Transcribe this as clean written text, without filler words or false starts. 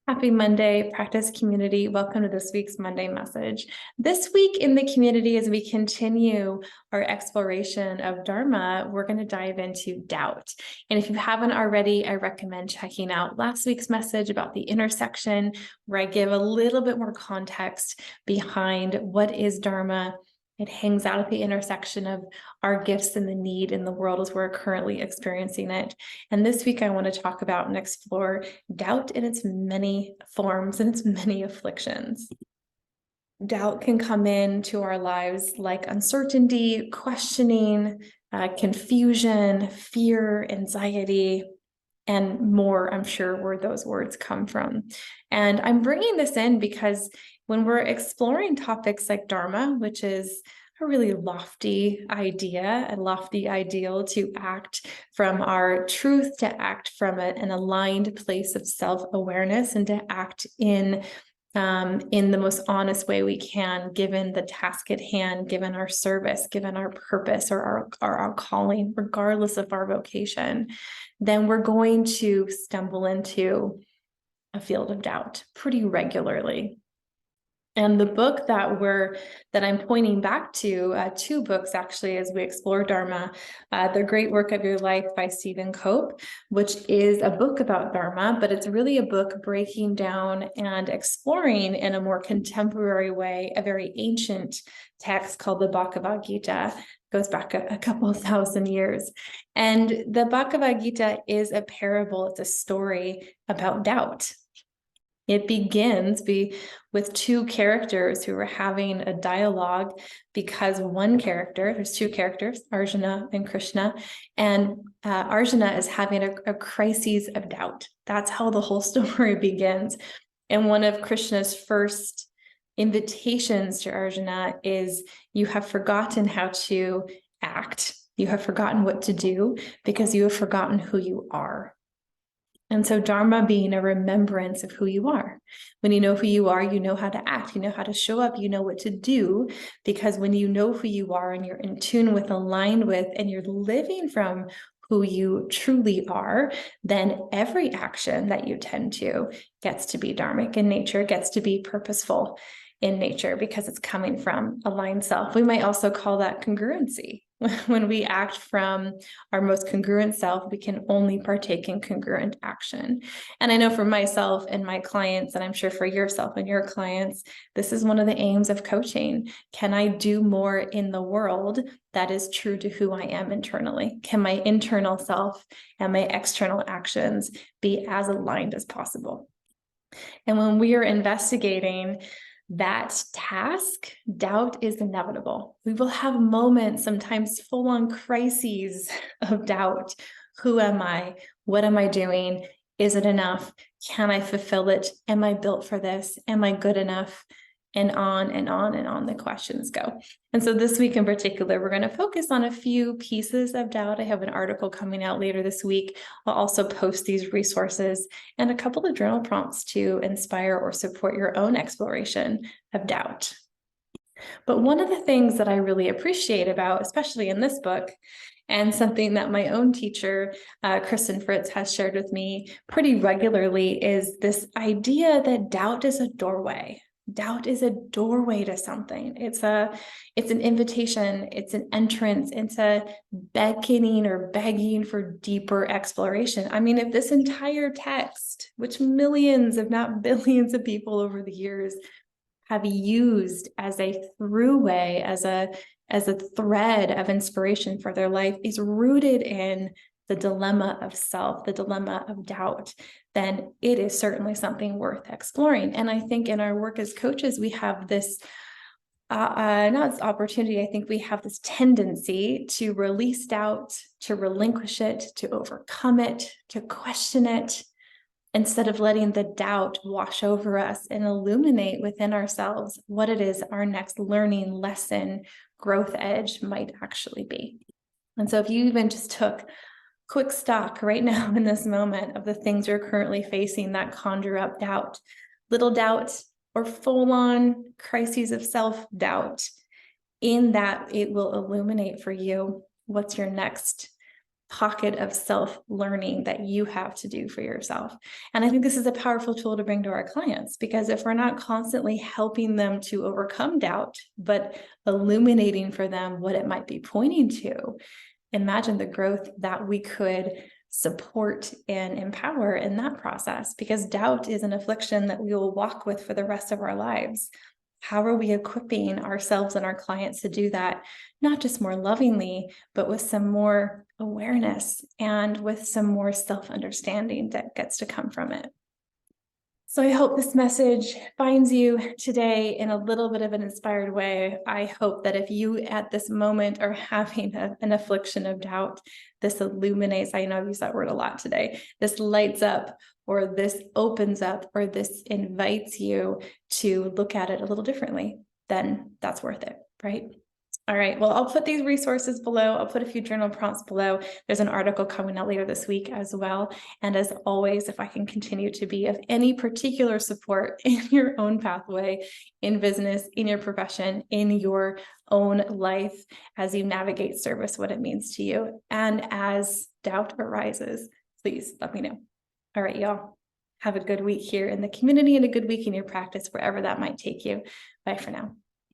Happy Monday, practice community. Welcome to this week's Monday message. This week in the community, as we continue our exploration of Dharma, we're going to dive into doubt. And if you haven't already, I recommend checking out last week's message about the intersection, where I give a little bit more context behind what is Dharma. It hangs out at the intersection of our gifts and the need in the world as we're currently experiencing it. And this week, I want to talk about and explore doubt in its many forms and its many afflictions. Doubt can come into our lives like uncertainty, questioning, confusion, fear, anxiety, and more, I'm sure, where those words come from. And I'm bringing this in because when we're exploring topics like Dharma, which is a really lofty idea, a lofty ideal to act from our truth, to act from an aligned place of self-awareness, and to act in the most honest way we can, given the task at hand, given our service, given our purpose or our calling, regardless of our vocation, then we're going to stumble into a field of doubt pretty regularly. And the book that I'm pointing back to, two books actually, as we explore Dharma, The Great Work of Your Life by Stephen Cope, which is a book about Dharma, but it's really a book breaking down and exploring in a more contemporary way a very ancient text called the Bhagavad Gita. It goes back a couple of thousand years. And the Bhagavad Gita is a parable. It's a story about doubt. It begins with two characters who are having a dialogue because one character, there's two characters, Arjuna and Krishna, and Arjuna is having a crisis of doubt. That's how the whole story begins. And one of Krishna's first invitations to Arjuna is, you have forgotten how to act. You have forgotten what to do because you have forgotten who you are. And so Dharma being a remembrance of who you are. When you know who you are, you know how to act, you know how to show up, you know what to do, because when you know who you are and you're in tune with, aligned with, and you're living from who you truly are, then every action that you tend to gets to be dharmic in nature, gets to be purposeful in nature, because it's coming from aligned self. We might also call that congruency. When we act from our most congruent self, we can only partake in congruent action. And I know for myself and my clients, and I'm sure for yourself and your clients, this is one of the aims of coaching. Can I do more in the world that is true to who I am internally? Can my internal self and my external actions be as aligned as possible? And when we are investigating that task, doubt is inevitable. We will have moments, sometimes full-on crises of doubt. Who am I? What am I doing? Is it enough? Can I fulfill it? Am I built for this? Am I good enough? And on and on and on the questions go. And so this week in particular, we're going to focus on a few pieces of doubt. I have an article coming out later this week. I'll also post these resources and a couple of journal prompts to inspire or support your own exploration of doubt. But one of the things that I really appreciate about, especially in this book, and something that my own teacher, Kristen Fritz, has shared with me pretty regularly, is this idea that doubt is a doorway. Doubt is a doorway to something. It's an invitation. It's an entrance. It's a beckoning or begging for deeper exploration. I mean, if this entire text, which millions, if not billions of people over the years have used as a throughway, as a thread of inspiration for their life, is rooted in the dilemma of self, the dilemma of doubt, then it is certainly something worth exploring. And I think in our work as coaches, we have this, not this opportunity, I think we have this tendency to release doubt, to relinquish it, to overcome it, to question it, instead of letting the doubt wash over us and illuminate within ourselves what it is our next learning lesson, growth edge might actually be. And so if you even just took quick stock right now in this moment of the things you're currently facing that conjure up doubt, little doubt or full-on crises of self-doubt, in that it will illuminate for you what's your next pocket of self-learning that you have to do for yourself. And I think this is a powerful tool to bring to our clients, because if we're not constantly helping them to overcome doubt, but illuminating for them what it might be pointing to, imagine the growth that we could support and empower in that process, because doubt is an affliction that we will walk with for the rest of our lives. How are we equipping ourselves and our clients to do that, not just more lovingly, but with some more awareness and with some more self-understanding that gets to come from it? So I hope this message finds you today in a little bit of an inspired way. I hope that if you at this moment are having an affliction of doubt, this illuminates, I know I've used that word a lot today, this lights up, or this opens up, or this invites you to look at it a little differently, then that's worth it, right? All right, well, I'll put these resources below. I'll put a few journal prompts below. There's an article coming out later this week as well. And as always, if I can continue to be of any particular support in your own pathway, in business, in your profession, in your own life, as you navigate service, what it means to you, and as doubt arises, please let me know. All right, y'all, have a good week here in the community and a good week in your practice, wherever that might take you. Bye for now.